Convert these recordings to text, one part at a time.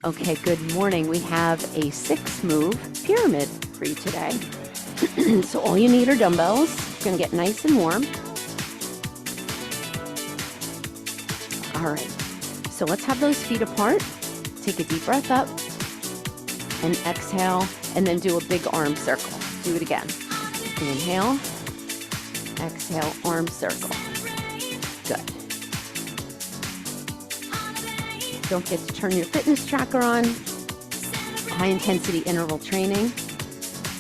Okay, good morning. We have a 6-move pyramid for you today. So all you need are dumbbells. It's going to get nice and warm. All right, so let's have those feet apart. Take a deep breath up and exhale, and then do a big arm circle. Do it again. Inhale, exhale, arm circle. Good. Don't forget to turn your fitness tracker on. High intensity interval training.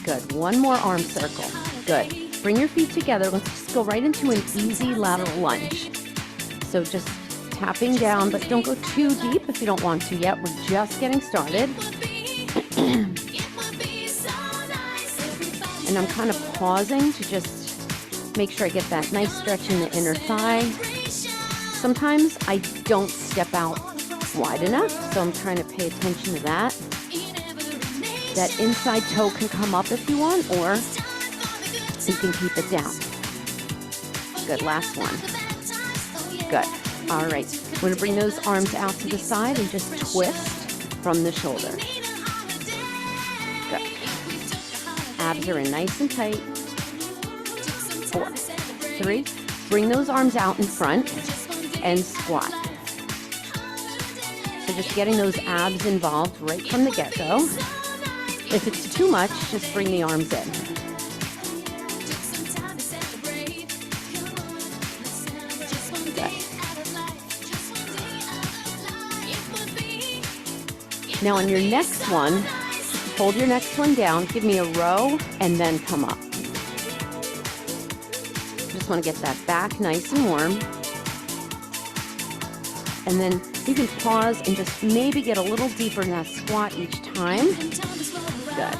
Good. One more arm circle. Good. Bring your feet together. Let's just go right into an easy lateral lunge. So just tapping down, but don't go too deep if you don't want to yet. We're just getting started. And I'm kind of pausing to just make sure I get that nice stretch in the inner thigh. Sometimes I don't step out wide enough, so I'm trying to pay attention to that. That inside toe can come up if you want, or you can keep it down. Good, last one. Good. All right, we're going to bring those arms out to the side and just twist from the shoulder. Good. Abs are in nice and tight. 4, 3. Bring those arms out in front and squat. So just getting those abs involved right from the get-go. If it's too much, just bring the arms in. Good. Now on your next one, hold your next one down, give me a row, and then come up. Just want to get that back nice and warm. And then you can pause and just maybe get a little deeper in that squat each time. Good.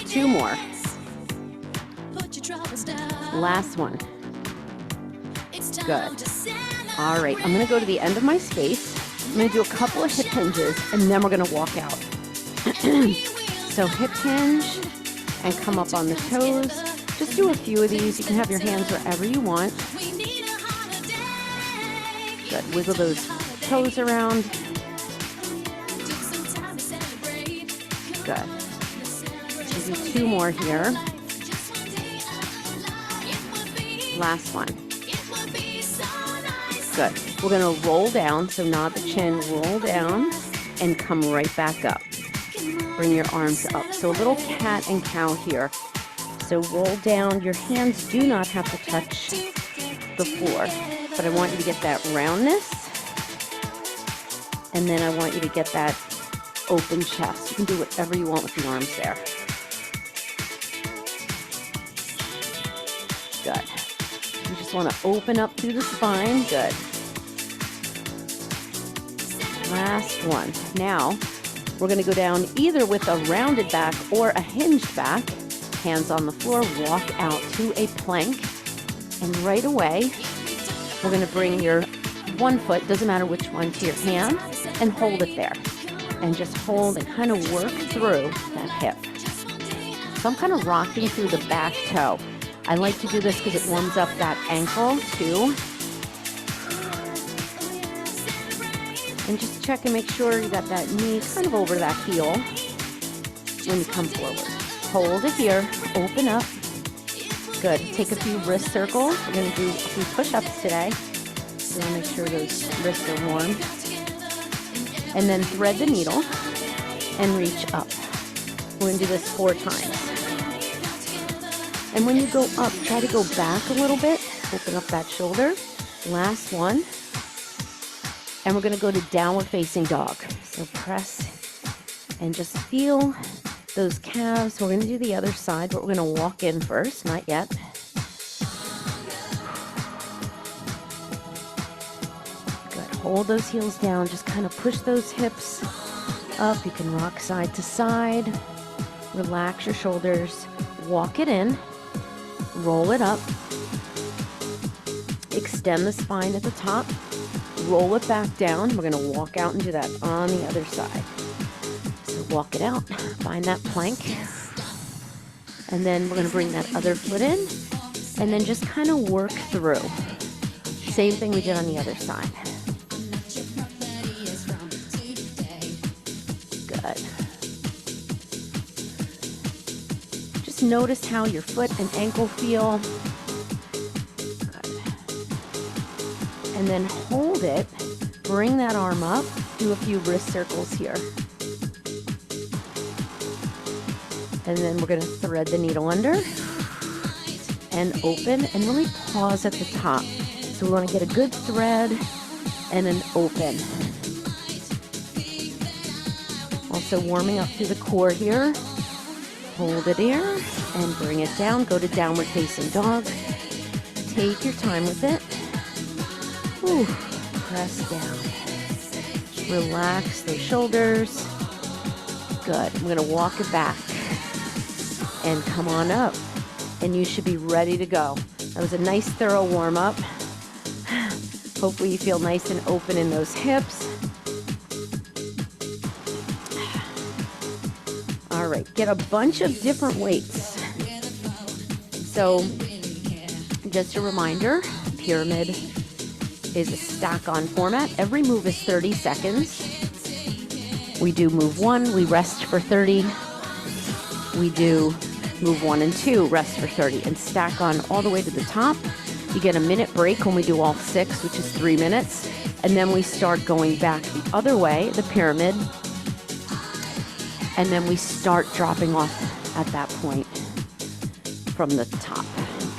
Two more. Last one. Good. All right, I'm going to go to the end of my space. I'm going to do a couple of hip hinges, and then we're going to walk out. So hip hinge and come up on the toes. Just do a few of these. You can have your hands wherever you want. Good. Wiggle those toes around. Good. We'll do 2 more here. Last one. Good. We're going to roll down. So nod the chin, roll down, and come right back up. Bring your arms up. So a little cat and cow here. So roll down. Your hands do not have to touch the floor, but I want you to get that roundness. And then I want you to get that open chest. You can do whatever you want with the arms there. Good. You just want to open up through the spine. Good. Last one. Now, we're going to go down either with a rounded back or a hinged back. Hands on the floor, walk out to a plank. And right away, we're going to bring your one foot, doesn't matter which one, to your hand and hold it there. And just hold and kind of work through that hip. So I'm kind of rocking through the back toe. I like to do this because it warms up that ankle too. And just check and make sure you got that knee kind of over that heel when you come forward. Hold it here, open up. Good. Take a few wrist circles. We're going to do a few push-ups today. So you want to make sure those wrists are warm. And then thread the needle and reach up. We're going to do this 4 times. And when you go up, try to go back a little bit. Open up that shoulder. Last one. And we're going to go to downward facing dog. So press and just feel those calves. We're going to do the other side, but we're going to walk in first. Not yet. Good. Hold those heels down. Just kind of push those hips up. You can rock side to side. Relax your shoulders. Walk it in. Roll it up. Extend the spine at the top. Roll it back down. We're going to walk out and do that on the other side. So walk it out. Find that plank. And then we're going to bring that other foot in. And then just kind of work through. Same thing we did on the other side. Good. Just notice how your foot and ankle feel. Good. And then hold it. Bring that arm up. Do a few wrist circles here. And then we're going to thread the needle under and open and really pause at the top. So we want to get a good thread and an open. Also warming up through the core here. Hold it here and bring it down. Go to downward facing dog. Take your time with it. Ooh, press down. Relax the shoulders. Good. I'm going to walk it back and come on up. And you should be ready to go. That was a nice thorough warm up. Hopefully you feel nice and open in those hips. All right, get a bunch of different weights. So just a reminder, pyramid is a stack-on format. Every move is 30 seconds. We do move 1, we rest for 30. We do move 1 and 2, rest for 30, and stack on all the way to the top. You get a minute break when we do all 6, which is 3 minutes. And then we start going back the other way, the pyramid. And then we start dropping off at that point from the top.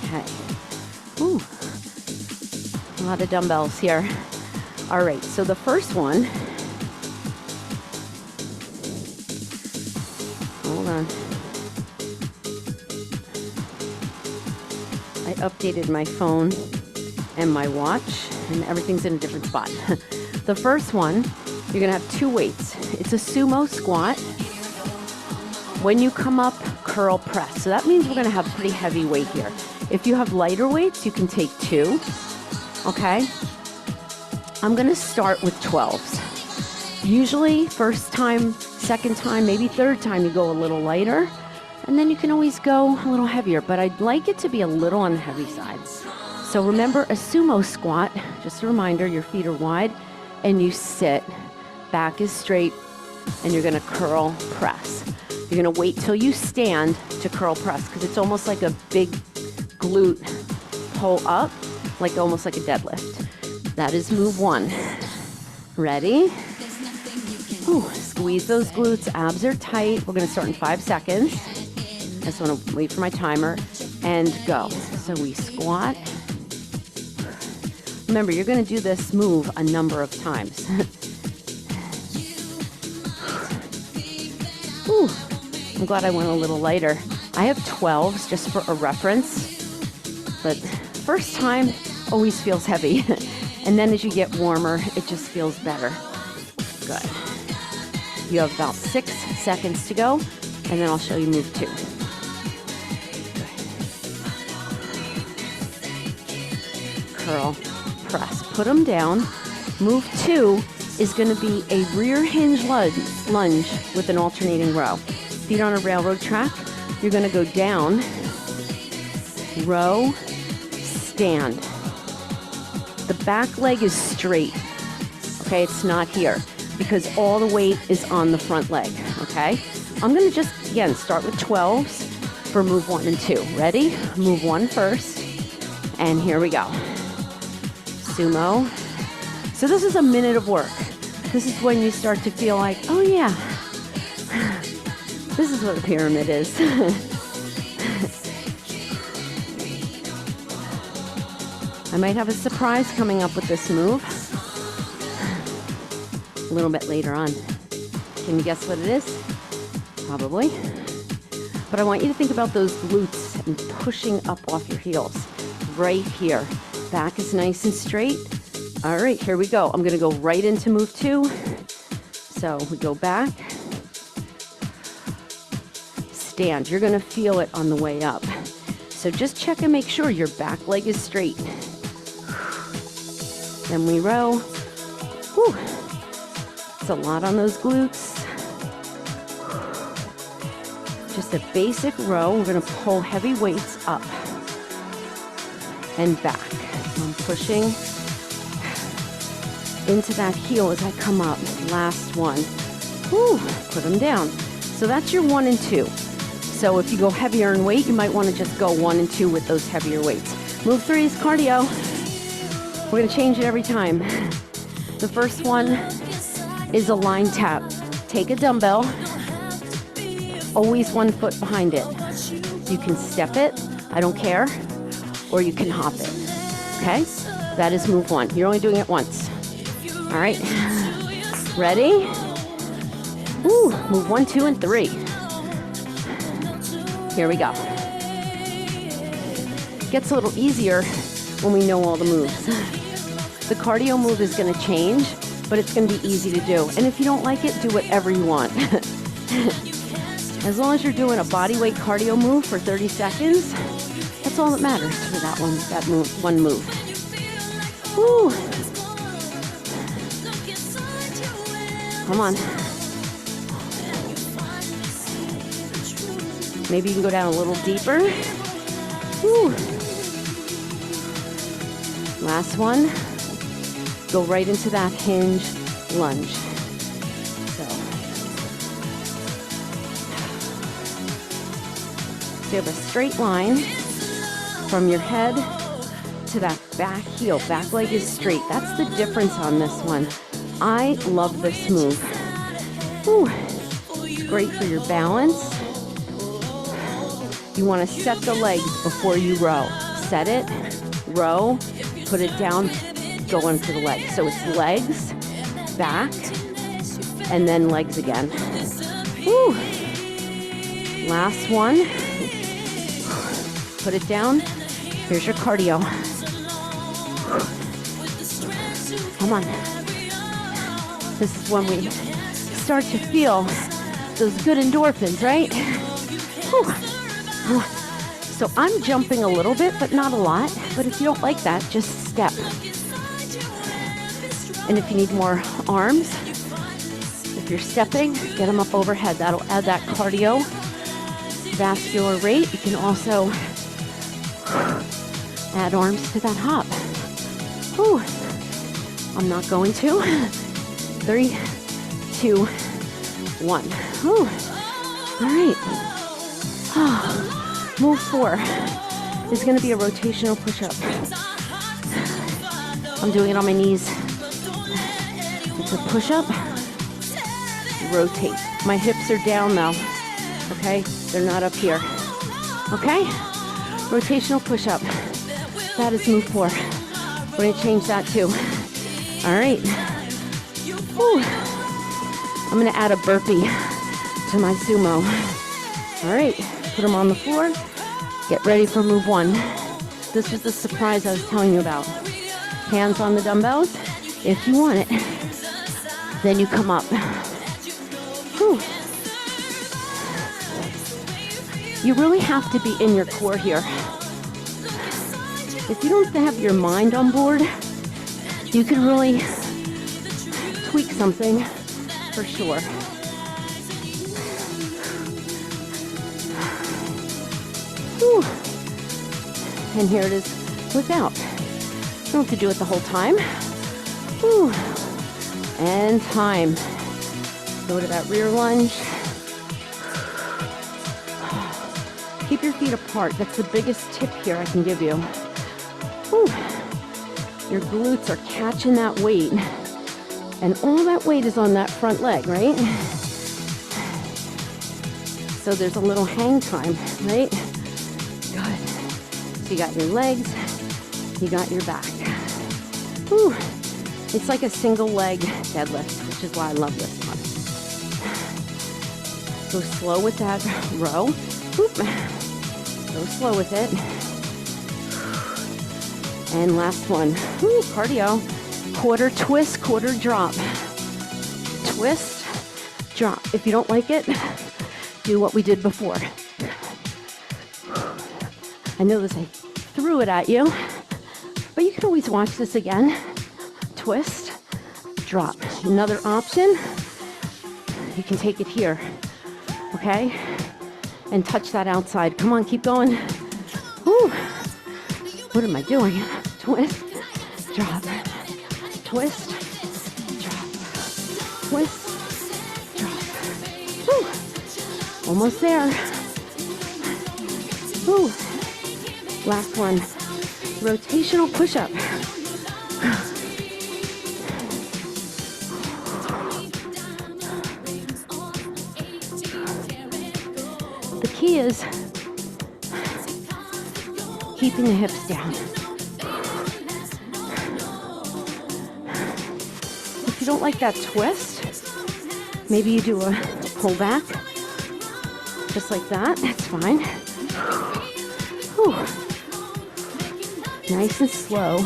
Okay. Ooh. A lot of dumbbells here. All right, so the first one, hold on. I updated my phone and my watch, and everything's in a different spot. The first one, you're gonna have 2 weights. It's a sumo squat. When you come up, curl press. So that means we're gonna have pretty heavy weight here. If you have lighter weights, you can take 2. Okay, I'm gonna start with 12s. Usually first time, second time, maybe third time you go a little lighter, and then you can always go a little heavier, but I'd like it to be a little on the heavy side. So remember a sumo squat, just a reminder, your feet are wide and you sit, back is straight, and you're gonna curl press. You're gonna wait till you stand to curl press because it's almost like a big glute pull up, like almost like a deadlift. That is move 1. Ready? Ooh, squeeze those glutes, abs are tight. We're gonna start in 5 seconds. I just wanna wait for my timer and go. So we squat. Remember, you're gonna do this move a number of times. Ooh, I'm glad I went a little lighter. I have 12s just for a reference, but first time always feels heavy. And then as you get warmer, it just feels better. Good. You have about 6 seconds to go, and then I'll show you move 2. Curl, press, put them down. Move 2 is gonna be a rear hinge lunge with an alternating row. Feet on a railroad track. You're gonna go down, row, stand. The back leg is straight, okay? It's not here because all the weight is on the front leg, okay? I'm gonna just, again, start with 12s for move 1 and 2. Ready? Move 1 first, and here we go. Sumo. So this is a minute of work. This is when you start to feel like, oh yeah, this is what a pyramid is. I might have a surprise coming up with this move a little bit later on. Can you guess what it is? Probably. But I want you to think about those glutes and pushing up off your heels right here. Back is nice and straight. All right, here we go. I'm gonna go right into move 2. So we go back, stand. You're gonna feel it on the way up. So just check and make sure your back leg is straight. Then we row. Whew. It's a lot on those glutes. Just a basic row. We're gonna pull heavy weights up and back. I'm pushing into that heel as I come up. Last one. Whew, put them down. So that's your 1 and 2. So if you go heavier in weight, you might want to just go 1 and 2 with those heavier weights. Move 3 is cardio. We're going to change it every time. The first one is a line tap. Take a dumbbell, always 1 foot behind it. You can step it, I don't care, or you can hop it, okay? That is move 1. You're only doing it once. All right, ready? Ooh, move 1, 2, and 3. Here we go. Gets a little easier when we know all the moves. The cardio move is gonna change, but it's gonna be easy to do. And if you don't like it, do whatever you want. As long as you're doing a body weight cardio move for 30 seconds, that's all that matters for that one move. Woo. Come on. Maybe you can go down a little deeper. Woo. Last one. Go right into that hinge lunge. So you have a straight line from your head to that back heel. Back leg is straight. That's the difference on this one. I love this move. Whew. It's great for your balance. You want to set the legs before you row. Set it, row, put it down, go in for the legs. So it's legs, back, and then legs again. Whew. Last one. Put it down. Here's your cardio. Come on. This is when we start to feel those good endorphins, right? Whew. So I'm jumping a little bit, but not a lot. But if you don't like that, just step. And if you need more arms, if you're stepping, get them up overhead. That'll add that cardio vascular rate. You can also add arms to that hop. Whew. I'm not going to. 3, 2, 1. Whew. All right. Move 4 is going to be a rotational push-up. I'm doing it on my knees. It's a push-up. Rotate. My hips are down though. Okay? They're not up here. Okay? Rotational push-up. That is move 4. We're going to change that too. All right. Whew. I'm going to add a burpee to my sumo. All right. Put them on the floor. Get ready for move 1. This is the surprise I was telling you about. Hands on the dumbbells. If you want it, then you come up. Whew. You really have to be in your core here. If you don't have your mind on board, you can really tweak something for sure. Whew. And here it is without. You don't have to do it the whole time. Whew. And time. Go to that rear lunge. Keep your feet apart. That's the biggest tip here I can give you. Whew. Your glutes are catching that weight. And all that weight is on that front leg, right? So there's a little hang time, right? Good. So you got your legs, you got your back. Whew. It's like a single leg deadlift, which is why I love this one. Go slow with that row. Whoop. Go slow with it. And last one. Woo, cardio. Quarter twist, quarter drop. Twist, drop. If you don't like it, do what we did before. I know this, I threw it at you, but you can always watch this again. Twist, drop. Another option, you can take it here, okay? And touch that outside. Come on, keep going. Woo. What am I doing? Twist, drop, twist, twist, drop. Woo. Almost there. Woo. Last one, rotational push-up. The key is keeping the hips down. If you don't like that twist, maybe you do a pull back, just like that. That's fine. Whew. Nice and slow.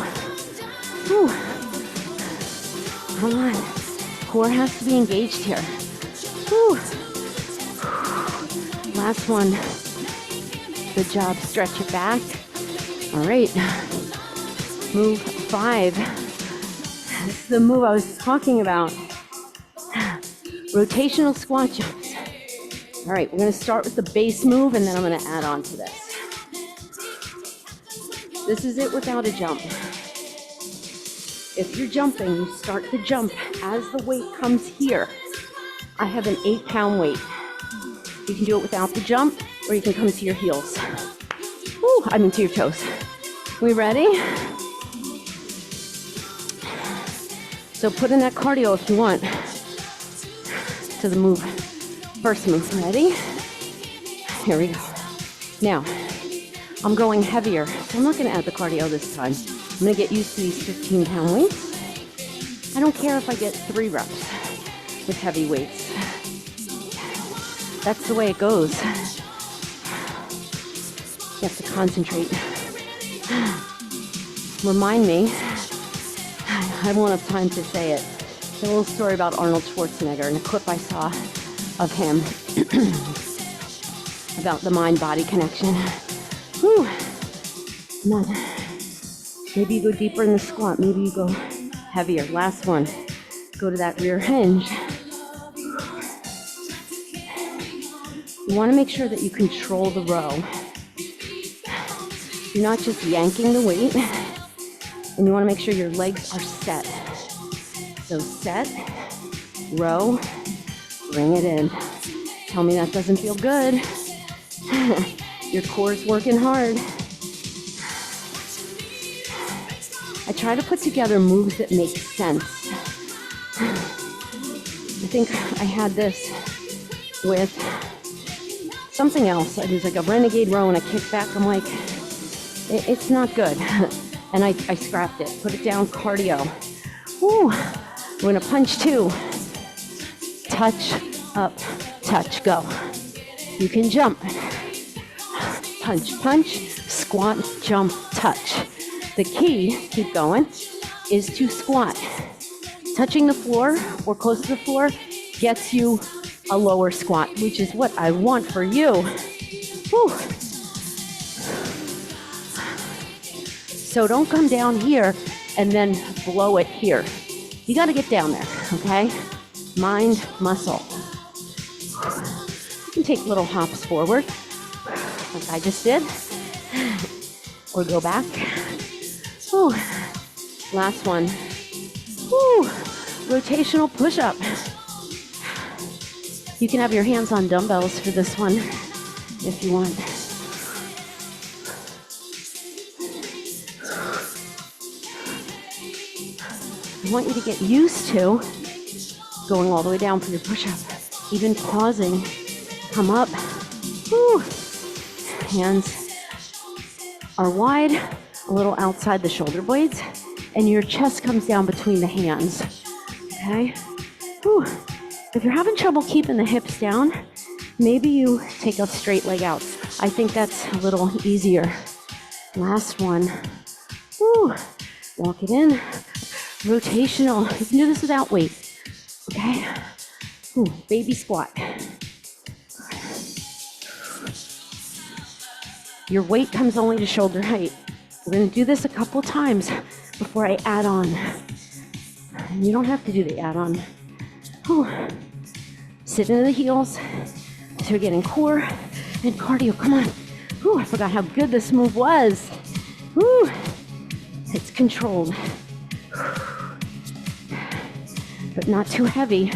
Whew. Come on. Core has to be engaged here. Whew. Last one. Good job. Stretch it back. All right. Move 5. This is the move I was talking about. Rotational squat jumps. All right, we're going to start with the base move, and then I'm going to add on to this. This is it without a jump. If you're jumping, you start the jump as the weight comes here. I have an 8-pound weight. You can do it without the jump, or you can come to your heels. Woo, I mean to your toes. We ready? So put in that cardio if you want to the move. First move, ready? Here we go. Now, I'm going heavier, so I'm not gonna add the cardio this time. I'm gonna get used to these 15-pound weights. I don't care if I get 3 reps with heavy weights. That's the way it goes. You have to concentrate. Remind me, I won't have time to say it. There's a little story about Arnold Schwarzenegger and a clip I saw of him about the mind-body connection. Whew. Come on. Maybe you go deeper in the squat. Maybe you go heavier. Last one. Go to that rear hinge. You want to make sure that you control the row. You're not just yanking the weight. And you want to make sure your legs are set. So set, row, bring it in. Tell me that doesn't feel good. Your core's working hard. I try to put together moves that make sense. I think I had this with something else. It was like a renegade row and a kickback. I'm like, it's not good. And I scrapped it. Put it down, cardio. Woo. We're gonna punch 2. Touch, up, touch, go. You can jump. Punch, punch, squat, jump, touch. The key, keep going, is to squat. Touching the floor or close to the floor gets you a lower squat, which is what I want for you. Whew. So don't come down here and then blow it here. You gotta get down there, okay? Mind, muscle. You can take little hops forward, like I just did, or go back. Whew. Last one. Whew. Rotational push-up. You can have your hands on dumbbells for this one if you want. I want you to get used to going all the way down for your push-up, even pausing, come up. Whew. Hands are wide, a little outside the shoulder blades, and your chest comes down between the hands, okay? Whew. If you're having trouble keeping the hips down, maybe you take a straight leg out. I think that's a little easier. Last one. Whew. Walk it in. Rotational. You can do this without weight, okay? Ooh, baby squat. Your weight comes only to shoulder height. We're gonna do this a couple times before I add on. And you don't have to do the add-on. Ooh. Sit into the heels. So we're getting core and cardio. Come on. Ooh, I forgot how good this move was. Ooh. It's controlled. But not too heavy.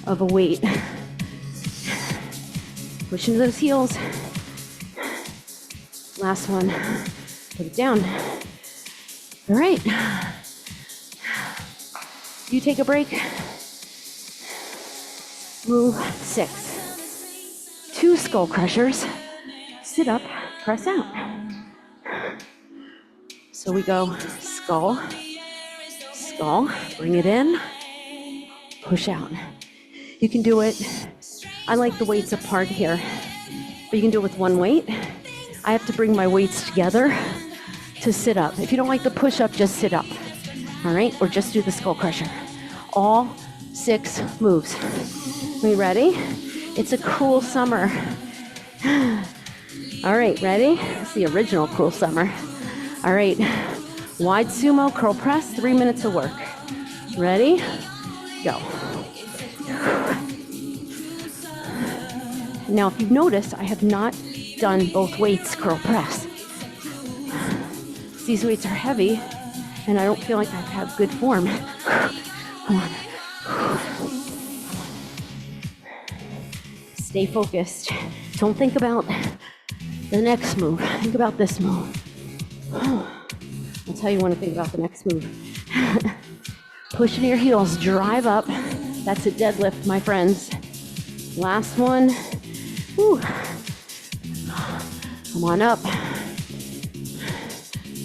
of a weight. Push into those heels. Last one. Put it down. All right. You take a break. Move 6. 2 skull crushers. Sit up, press out. So we go skull, skull, bring it in, push out. You can do it, I like the weights apart here, but you can do it with one weight. I have to bring my weights together to sit up. If you don't like the push up, just sit up, all right? Or just do the skull crusher. All 6 moves. Are you ready? It's a cruel summer. All right, ready? It's the original cruel summer. All right, wide sumo curl press, 3 minutes of work. Ready? Go. Now, if you've noticed, I have not done both weights curl press. These weights are heavy, and I don't feel like I have good form. Come on. Stay focused. Don't think about the next move. Think about this move. I'll tell you when to think about the next move. Push into your heels, drive up. That's a deadlift, my friends. Last one. Whew. Come on up.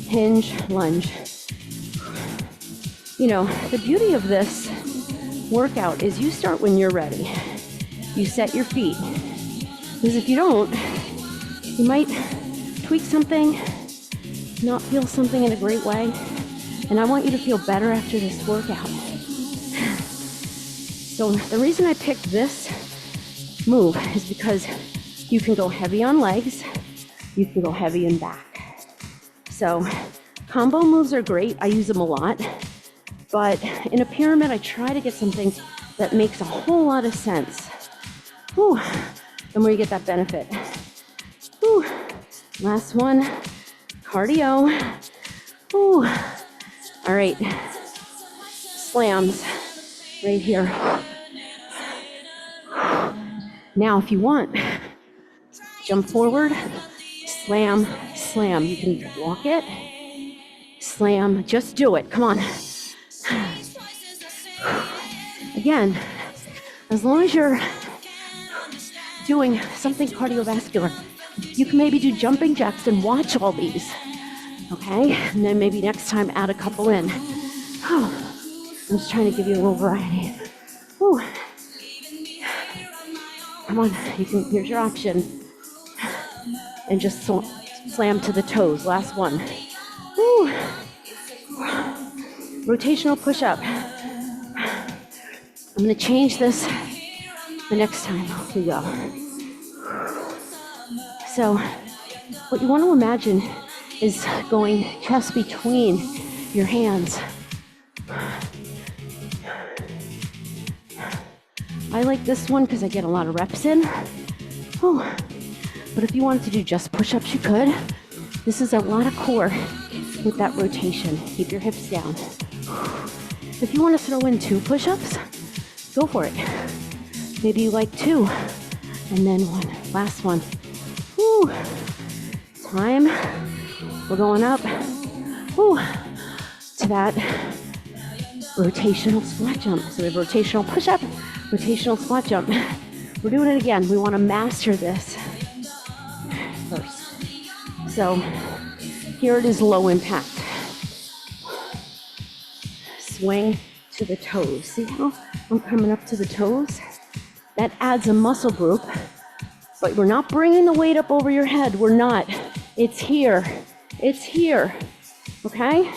Hinge, lunge. You know, the beauty of this workout is you start when you're ready. You set your feet. Because if you don't, you might tweak something, not feel something in a great way. And I want you to feel better after this workout. So the reason I picked this move is because you can go heavy on legs, you can go heavy in back. So combo moves are great, I use them a lot, but in a pyramid I try to get something that makes a whole lot of sense. Whew. And where you get that benefit. Whew. Last one, cardio. Whew. All right, slams right here. Now, if you want, jump forward, slam, slam. You can walk it, slam, just do it. Come on. Again, as long as you're doing something cardiovascular, you can maybe do jumping jacks and watch all these, okay? And then maybe next time add a couple in. Oh, I'm just trying to give you a little variety. Whew. Come on, here's your option. And just slam to the toes, last one. Whew. Rotational push-up. I'm gonna change this the next time we go. So, what you want to imagine is going chest between your hands. I like this one because I get a lot of reps in. Oh, but if you wanted to do just push-ups, you could. This is a lot of core with that rotation. Keep your hips down. If you want to throw in 2 push-ups, go for it. Maybe you like 2, and then 1. Last one. Whew. Time. We're going up. Whew. To that rotational squat jump. So we have rotational push-up, rotational squat jump. We're doing it again. We want to master this first. So here it is, low impact. Swing to the toes. See how I'm coming up to the toes? That adds a muscle group, but we're not bringing the weight up over your head. We're not. It's here. It's here. Okay?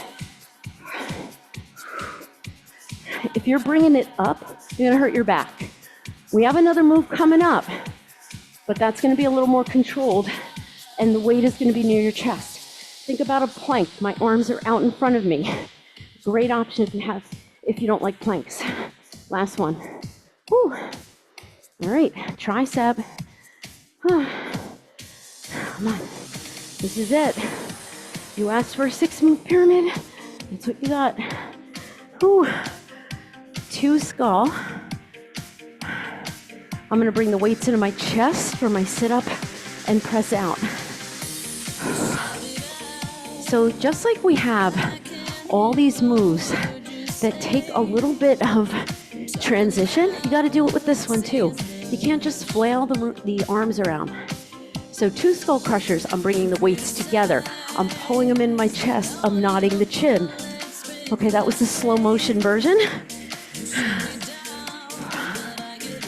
If you're bringing it up, you're gonna hurt your back. We have another move coming up, but that's gonna be a little more controlled, and the weight is gonna be near your chest. Think about a plank. My arms are out in front of me. Great option if you don't like planks. Last one. Whew. All right, tricep. Come on, this is it. You asked for a 6-move pyramid. That's what you got. Whew. 2 skull. I'm gonna bring the weights into my chest for my sit-up and press out. So just like we have all these moves that take a little bit of transition, you gotta do it with this one too. You can't just flail the arms around. So 2 skull crushers, I'm bringing the weights together. I'm pulling them in my chest, I'm nodding the chin. Okay, that was the slow motion version.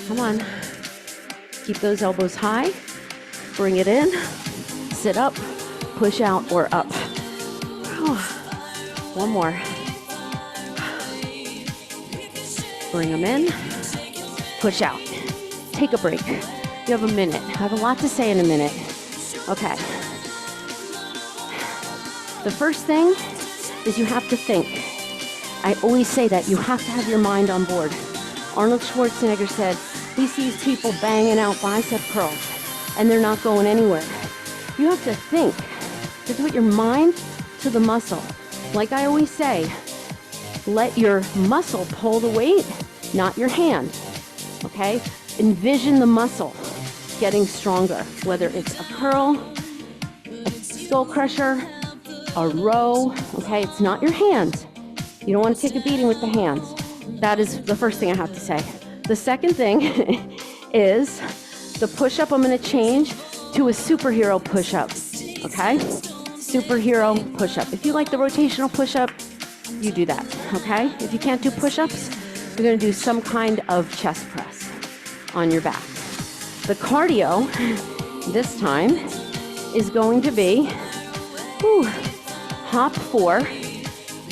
Come on. Keep those elbows high. Bring it in. Sit up, push out, or up. One more. Bring them in, push out. Take a break. You have a minute. I have a lot to say in a minute. Okay. The first thing is you have to think. I always say that you have to have your mind on board. Arnold Schwarzenegger said he sees people banging out bicep curls and they're not going anywhere. You have to think. To put your mind to the muscle. Like I always say, let your muscle pull the weight, not your hand. Okay? Envision the muscle getting stronger, whether it's a curl, a skull crusher, a row. Okay? It's not your hands. You don't want to take a beating with the hands. That is the first thing I have to say. The second thing is the push-up. I'm going to change to a superhero push-up. Okay? Superhero push-up. If you like the rotational push-up, you do that. Okay? If you can't do push-ups, you're going to do some kind of chest press on your back. The cardio this time is going to be hop 4,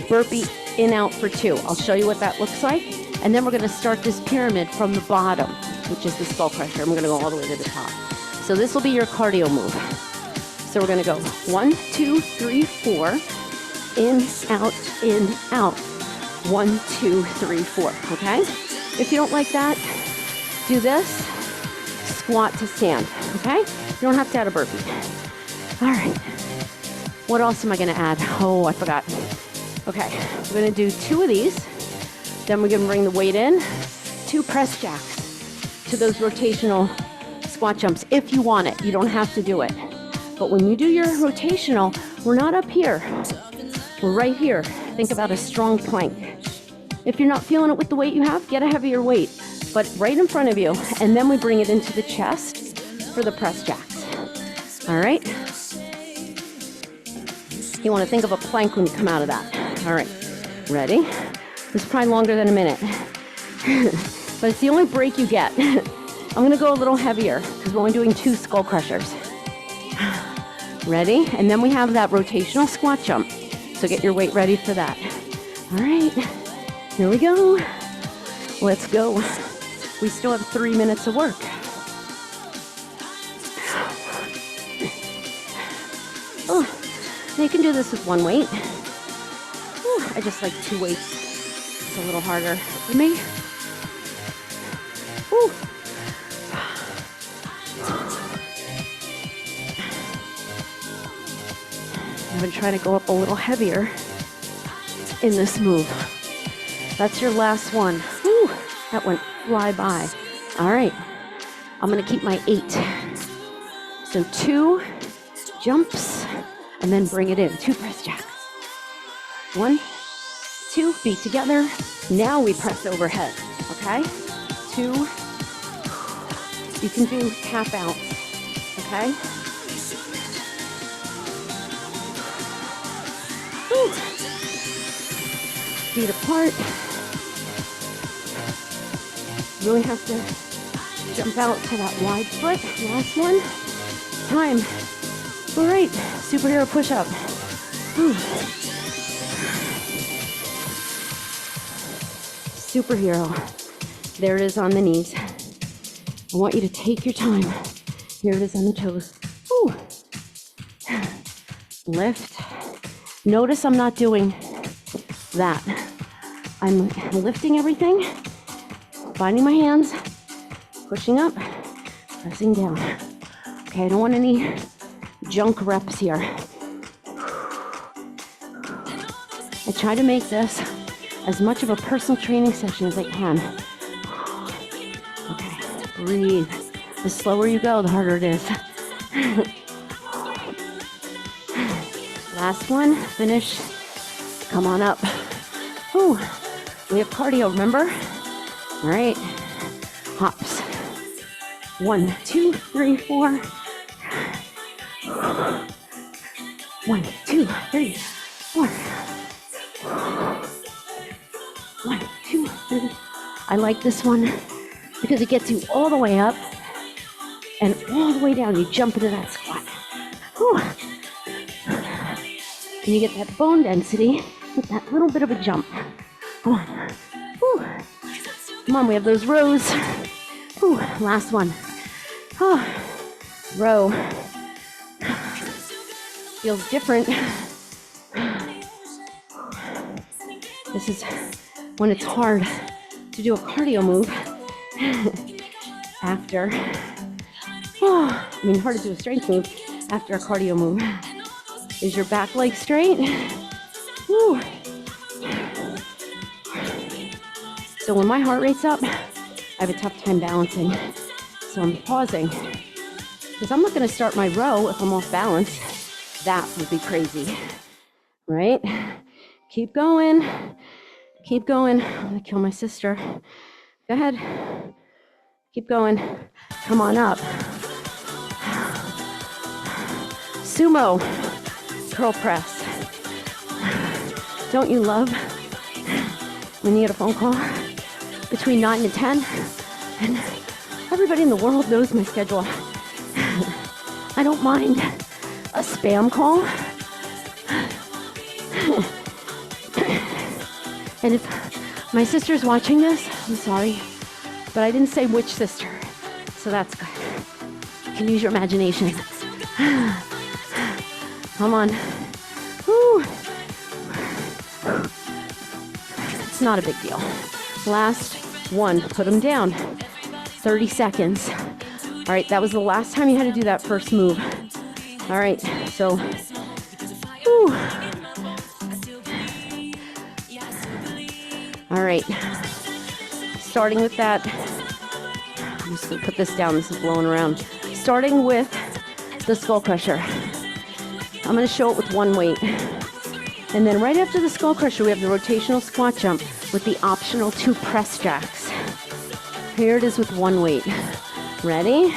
burpee in out for 2. I'll show you what that looks like. And then we're going to start this pyramid from the bottom, which is the skull crusher. I'm going to go all the way to the top. So this will be your cardio move. So we're going to go 1, 2, 3, 4, in, out, in, out. 1, 2, 3, 4, okay? If you don't like that, do this, squat to stand, okay? You don't have to add a burpee. All right. What else am I going to add? Oh, I forgot. Okay, we're going to do 2 of these. Then we're going to bring the weight in, 2 press jacks to those rotational squat jumps if you want it. You don't have to do it. But when you do your rotational, we're not up here. We're right here. Think about a strong plank. If you're not feeling it with the weight you have, get a heavier weight, but right in front of you. And then we bring it into the chest for the press jacks. All right? You want to think of a plank when you come out of that. All right, ready? This is probably longer than a minute, but it's the only break you get. I'm going to go a little heavier because we're only doing 2 skull crushers. Ready? And then we have that rotational squat jump. So get your weight ready for that. All right, here we go. Let's go. We still have 3 minutes of work. Oh, you can do this with 1 weight. Ooh, I just like 2 weights. It's a little harder for me. Ooh. I've been trying to go up a little heavier in this move. That's your last one. Whew, that went fly by. All right, I'm gonna keep my 8. So 2 jumps and then bring it in. 2 press jacks. 1, 2, feet together. Now we press overhead, okay? 2, you can do tap out, okay? Whew. Feet apart. Really have to jump out to that wide foot. Last one. Time. All right, superhero push-up. Superhero. There it is on the knees. I want you to take your time. Here it is on the toes. Ooh. Lift. Notice I'm not doing that. I'm lifting everything, finding my hands, pushing up, pressing down. Okay, I don't want any junk reps here. I try to make this as much of a personal training session as I can. Okay, breathe. The slower you go, the harder it is. Last one, finish. Come on up. Whew. We have cardio, remember? All right, hops. 1, 2, 3, 4. 1, 2, 3, 4. 1, 2, 3. I like this one because it gets you all the way up and all the way down. You jump into that squat. Whew. And you get that bone density with that little bit of a jump. Come on. Whew. Come on, we have those rows. Whew. Last one. Oh. Row. Feels different. This is when it's hard to do a cardio move after, hard to do a strength move after a cardio move. Is your back leg straight? Woo. So when my heart rate's up, I have a tough time balancing. So I'm pausing because I'm not going to start my row if I'm off balance. That would be crazy, right? Keep going. Keep going. I'm going to kill my sister. Go ahead. Keep going. Come on up. Sumo curl press. Don't you love when you get a phone call between 9 and 10 and everybody in the world knows my schedule? I don't mind a spam call. And if my sister's watching this, I'm sorry, but I didn't say which sister, so that's good. You can use your imagination. Come on. Woo. It's not a big deal. Last one, put them down. 30 seconds. All right, that was the last time you had to do that first move. All right, so, whew. All right, starting with that, I'm just gonna put this down, this is blowing around. Starting with the skull crusher. I'm gonna show it with one weight. And then right after the skull crusher, we have the rotational squat jump with the optional 2 press jacks. Here it is with one weight. Ready?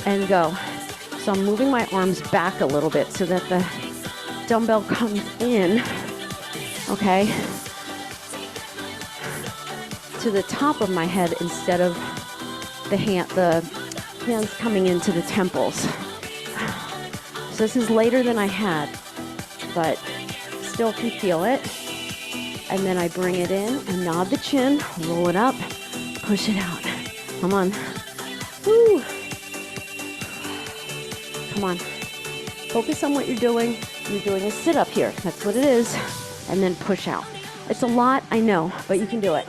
And go. So I'm moving my arms back a little bit so that the dumbbell comes in, okay, to the top of my head instead of the hands coming into the temples. So this is later than I had, but still can feel it. And then I bring it in and nod the chin, roll it up, push it out. Come on. Woo. Come on. Focus on what you're doing. You're doing a sit-up here. That's what it is. And then push out. It's a lot, I know, but you can do it.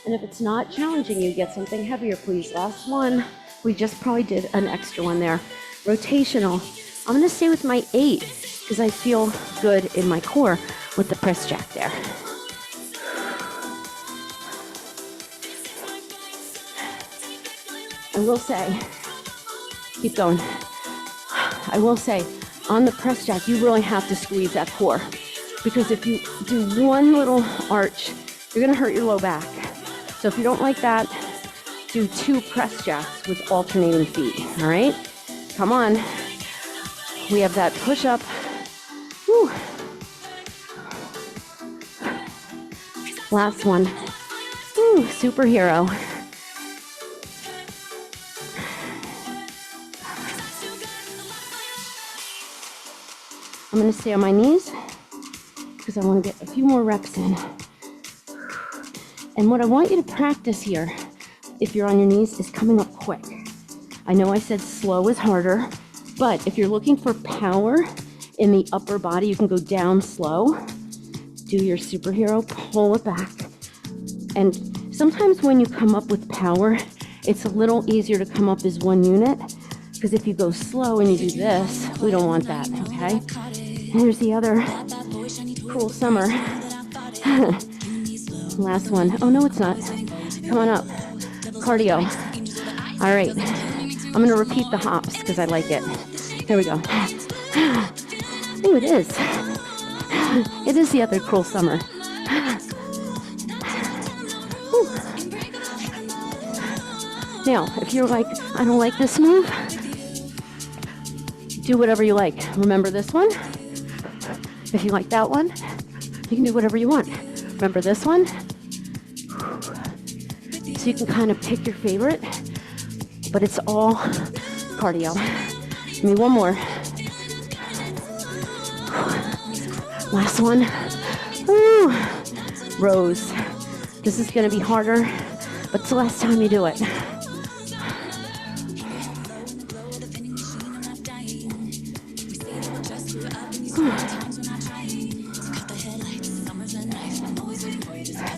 And if it's not challenging you, get something heavier, please. Last one. We just probably did an extra one there. Rotational. I'm going to stay with my 8 because I feel good in my core with the press jack there. I will say, keep going. I will say, on the press jack, you really have to squeeze that core because if you do one little arch, you're going to hurt your low back. So if you don't like that, do 2 press jacks with alternating feet, all right? Come on. We have that push up. Whew. Last one. Whew, superhero. I'm going to stay on my knees because I want to get a few more reps in. And what I want you to practice here, if you're on your knees, is coming up quick. I know I said slow is harder, but if you're looking for power in the upper body, you can go down slow, do your superhero, pull it back. And sometimes when you come up with power, it's a little easier to come up as one unit, because if you go slow and you do this, we don't want that, okay? And here's the other cruel summer. Last one. Oh, no, it's not. Come on up. Cardio. All right. I'm going to repeat the hops because I like it. Here we go. Oh, it is. It is the other cruel summer. Whew. Now, if you're like, I don't like this move, do whatever you like. Remember this one? If you like that one, you can do whatever you want. Remember this one? So you can kind of pick your favorite, but it's all cardio. Give me one more. Last one. Woo. Rows. This is going to be harder, but it's the last time you do it.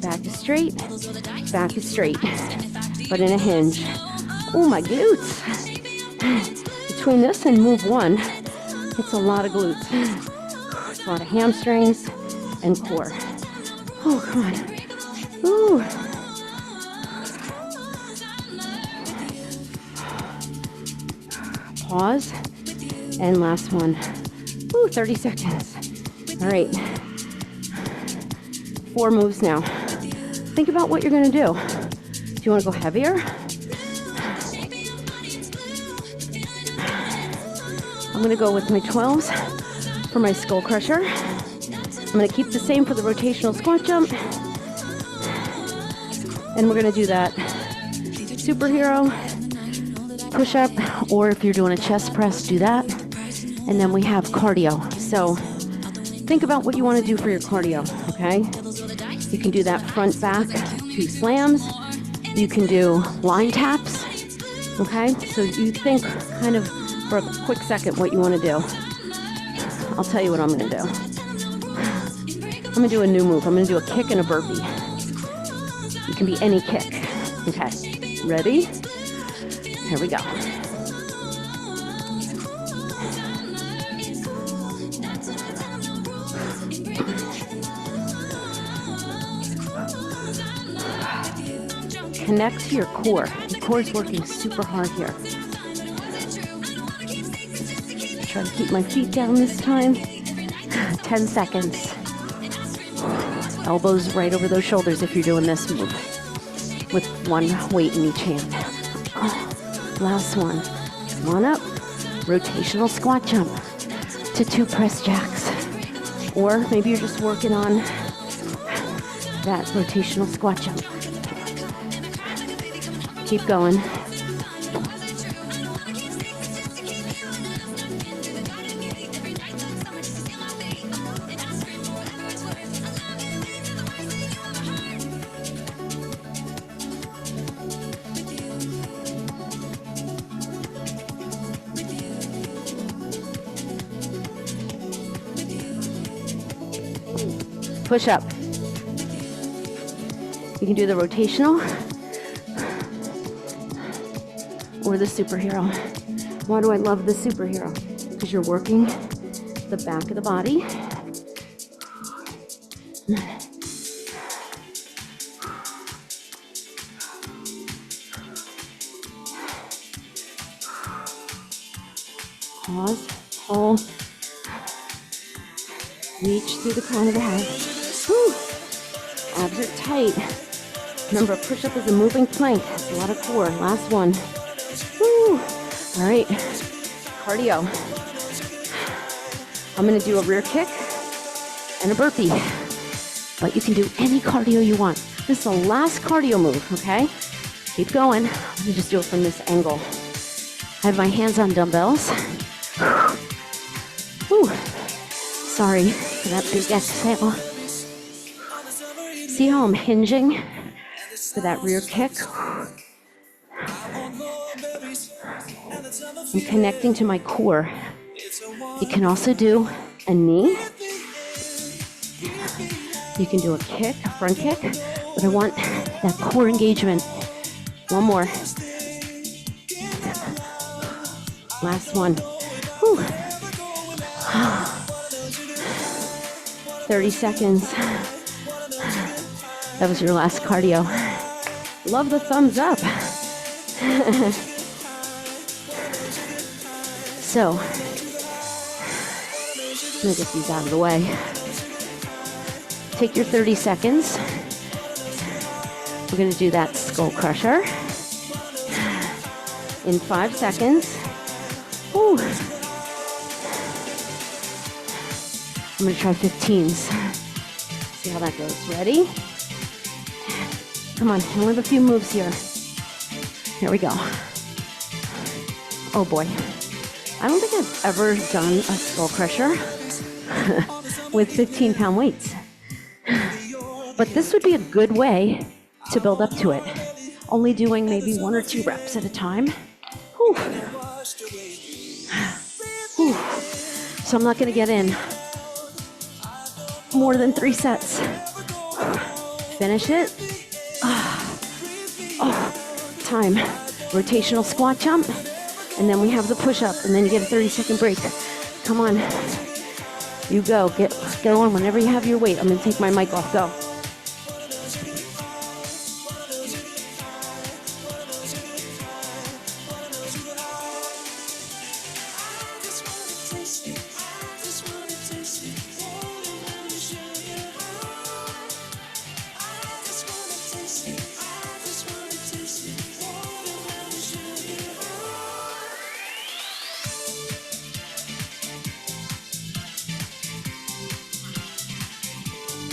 Back is straight, back is straight, but in a hinge. Oh, my glutes. Between this and move one, it's a lot of glutes. It's a lot of hamstrings and core. Oh, come on. Ooh. Pause. And last one. Ooh, 30 seconds. All right. 4 moves now. Think about what you're going to do. Do you want to go heavier? I'm going to go with my 12s for my skull crusher. I'm going to keep the same for the rotational squat jump. And we're going to do that superhero push-up, or if you're doing a chest press, do that. And then we have cardio. So think about what you want to do for your cardio, okay? You can do that front back 2 slams. You can do line taps, okay? So you think kind of for a quick second what you want to do. I'll tell you what I'm going to do. I'm going to do a new move. I'm going to do a kick and a burpee. It can be any kick. Okay, ready? Here we go. Connect to your core. The core is working super hard here. Try to keep my feet down this time. 10 seconds. Elbows right over those shoulders if you're doing this move. With one weight in each hand. Last one. Come on up. Rotational squat jump to 2 press jacks. Or maybe you're just working on that rotational squat jump. Keep going. Push up. You can do the rotational or the superhero. Why do I love the superhero? Because you're working the back of the body. Pause, hold, reach through the crown of the head. Whew. Abs are tight. Remember, a push-up is a moving plank. It's a lot of core. Last one. Woo. All right, cardio. I'm gonna do a rear kick and a burpee, but you can do any cardio you want. This is the last cardio move, okay? Keep going. Let me just do it from this angle. I have my hands on dumbbells. Whew. Sorry for that big exhale. See how I'm hinging for that rear kick? I'm connecting to my core. You can also do a knee. You can do a kick, a front kick, but I want that core engagement. One more. Last one. Whew. 30 seconds. That was your last cardio. Love the thumbs up. So, I'm gonna get these out of the way. Take your 30 seconds. We're gonna do that skull crusher in 5 seconds. Ooh. I'm gonna try 15s. See how that goes. Ready? Come on, I only have a few moves here. Here we go. Oh boy. I don't think I've ever done a skull crusher with 15-pound weights. But this would be a good way to build up to it. Only doing maybe 1 or 2 reps at a time. Whew. Whew. So I'm not gonna get in more than 3 sets. Finish it. Oh, time. Rotational squat jump. And then we have the push-up, and then you get a 30-second break. Come on. You go. Get on whenever you have your weight. I'm going to take my mic off. Go.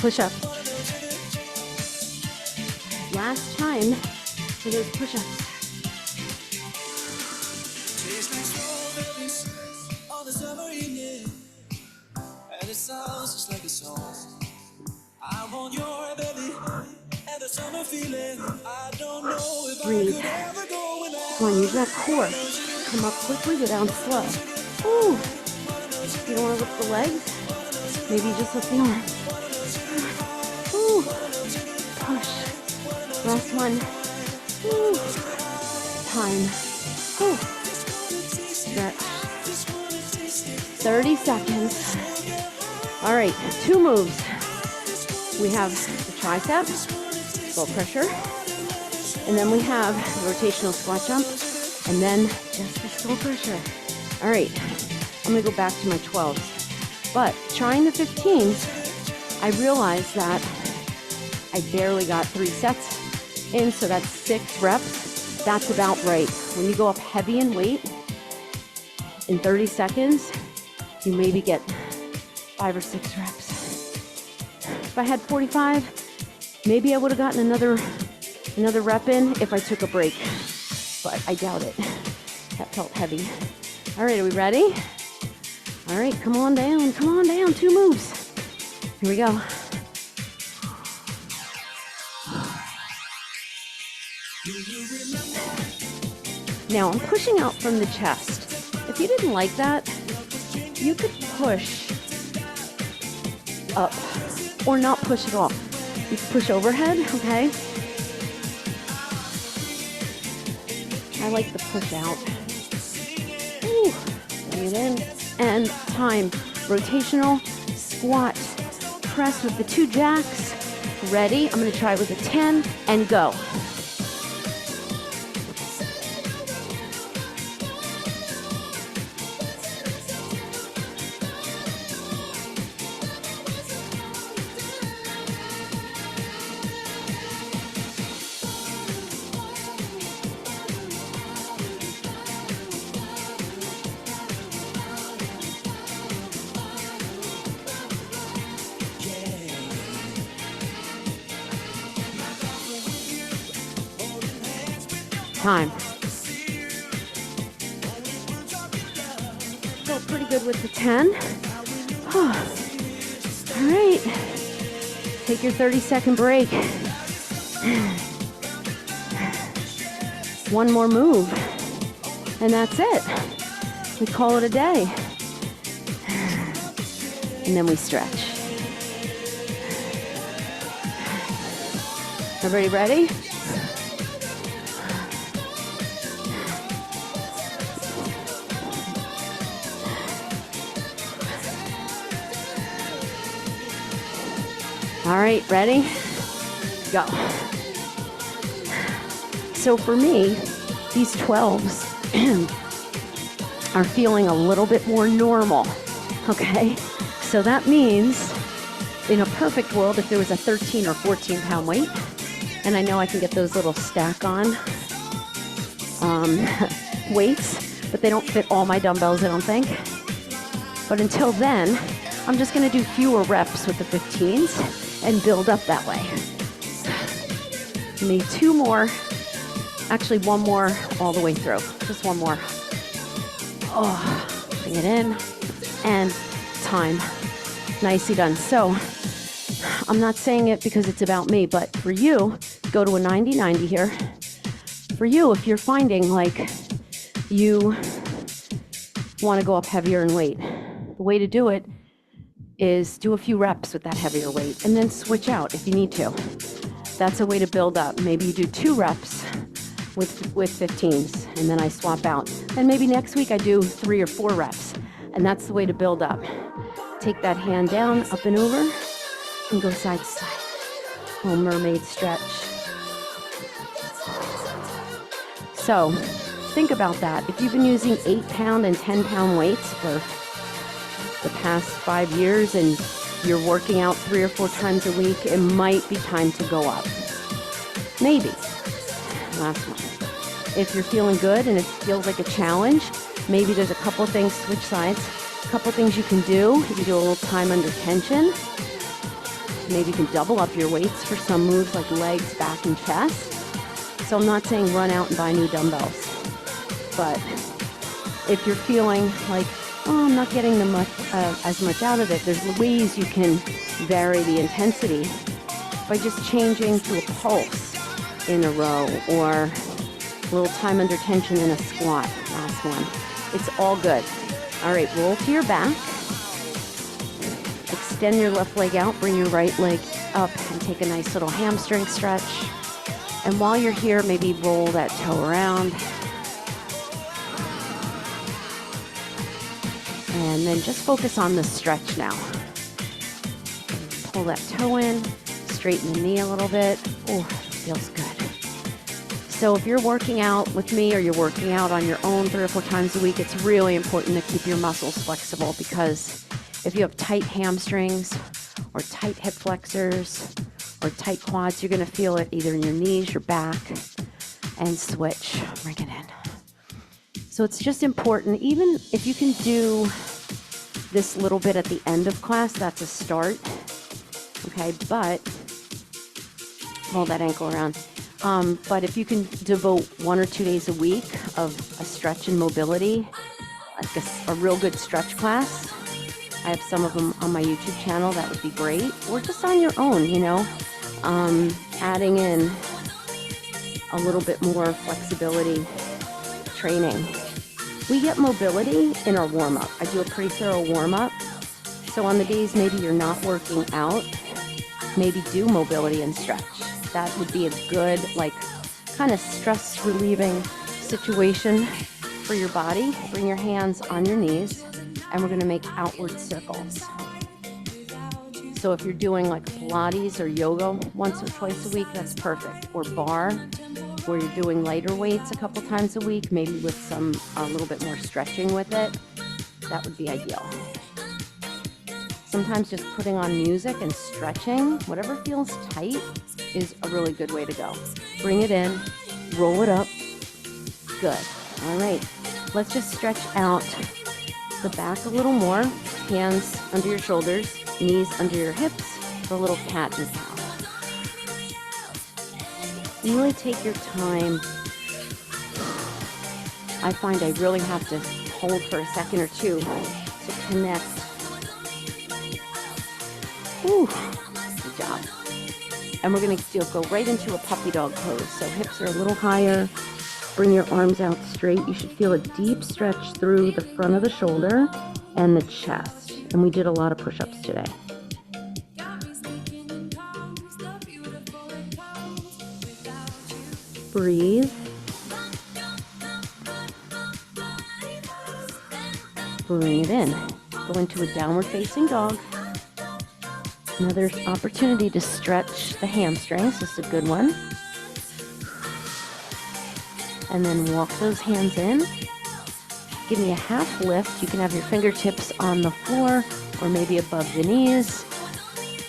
Push-up. Last time for those push-ups. Breathe. Come on, use that core. Come up quickly, go down slow. Ooh. If you don't want to lift the legs, maybe just lift the arms. Ooh. Push. Last one. Ooh. Time. Ooh. Stretch. 30 seconds. All right, 2 moves. We have the tricep, skull crusher, and then we have the rotational squat jump, and then just the skull crusher. All right, I'm gonna go back to my 12s. But trying the 15s, I realized that I barely got 3 sets in, so that's 6 reps. That's about right. When you go up heavy in weight, in 30 seconds, you maybe get 5 or 6 reps. If I had 45, maybe I would have gotten another rep in if I took a break, but I doubt it. That felt heavy. All right, are we ready? All right, come on down, 2 moves. Here we go. Now I'm pushing out from the chest. If you didn't like that, you could push up or not push at all. You can push overhead, okay? I like the push out. Ooh, bring it in. And time. Rotational squat. Press with the 2 jacks. Ready? I'm gonna try it with a 10 and go. Time. Felt pretty good with the 10. Oh. All right. Take your 30-second break. 1 more move. And that's it. We call it a day. And then we stretch. Everybody ready? All right, ready? Go. So for me, these 12s are feeling a little bit more normal, okay? So that means in a perfect world, if there was a 13 or 14 pound weight, and I know I can get those little stack on weights, but they don't fit all my dumbbells, I don't think. But until then, I'm just gonna do fewer reps with the 15s and build up that way. Maybe 2 more, actually 1 more all the way through, just 1 more. Oh, bring it in, and time. Nicely done. So, I'm not saying it because it's about me, but for you, go to a 90-90 here. For you, if you're finding like you want to go up heavier in weight, the way to do it is do a few reps with that heavier weight and then switch out if you need to. That's a way to build up. Maybe you do 2 reps with 15s and then I swap out. And maybe next week I do 3 or 4 reps. And that's the way to build up. Take that hand down, up and over, and go side to side. Little mermaid stretch. So think about that. If you've been using 8-pound and 10-pound weights for the past 5 years and you're working out 3 or 4 times a week, it might be time to go up. Maybe. Last one. If you're feeling good and it feels like a challenge, maybe there's a couple things, switch sides, a couple things you can do. You can do a little time under tension. Maybe you can double up your weights for some moves like legs, back, and chest. So I'm not saying run out and buy new dumbbells. But if you're feeling like, oh, I'm not getting as much out of it, there's ways you can vary the intensity by just changing to a pulse in a row or a little time under tension in a squat. Last one. It's all good. All right, roll to your back. Extend your left leg out, bring your right leg up and take a nice little hamstring stretch. And while you're here, maybe roll that toe around. And then just focus on the stretch now. Pull that toe in, straighten the knee a little bit. Oh, feels good. So if you're working out with me or you're working out on your own 3 or 4 times a week, it's really important to keep your muscles flexible because if you have tight hamstrings or tight hip flexors or tight quads, you're going to feel it either in your knees, your back, and switch. Bring it in. So it's just important, even if you can do this little bit at the end of class, that's a start. Okay, but roll that ankle around. But if you can devote 1 or 2 days a week of a stretch and mobility, like a real good stretch class, I have some of them on my YouTube channel, that would be great. Or just on your own, you know, adding in a little bit more flexibility training. We get mobility in our warm-up. I do a pretty thorough warm-up. So on the days maybe you're not working out, maybe do mobility and stretch. That would be a good, like, kind of stress-relieving situation for your body. Bring your hands on your knees, and we're going to make outward circles. So if you're doing like Pilates or yoga once or twice a week, that's perfect. Or bar, where you're doing lighter weights a couple times a week, maybe with a little bit more stretching with it, that would be ideal. Sometimes just putting on music and stretching, whatever feels tight, is a really good way to go. Bring it in, roll it up. Good. All right. Let's just stretch out the back a little more. Hands under your shoulders, knees under your hips for a little cat and cow. Really take your time. I find I really have to hold for a second or two to connect. Whew. Good job. And we're going to go right into a puppy dog pose. So hips are a little higher. Bring your arms out straight. You should feel a deep stretch through the front of the shoulder and the chest. And we did a lot of push-ups today. Breathe. Bring it in. Go into a downward facing dog. Another opportunity to stretch the hamstrings. This is a good one. And then walk those hands in. Give me a half lift. You can have your fingertips on the floor or maybe above the knees.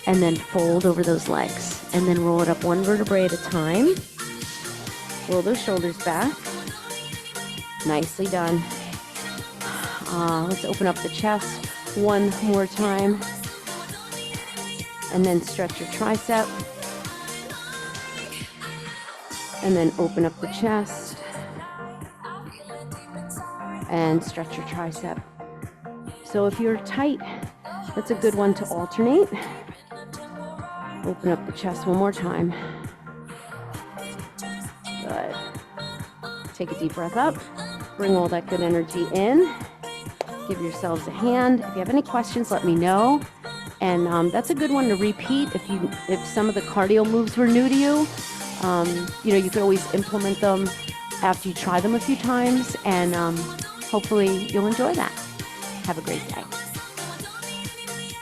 And then fold over those legs. And then roll it up one vertebrae at a time. Roll those shoulders back. Nicely done. Let's open up the chest one more time. And then stretch your tricep. And then open up the chest. And stretch your tricep. So if you're tight, that's a good one to alternate. Open up the chest one more time. Good. Take a deep breath up. Bring all that good energy in. Give yourselves a hand. If you have any questions, let me know. And that's a good one to repeat if some of the cardio moves were new to you. You could always implement them after you try them a few times, and hopefully you'll enjoy that. Have a great day.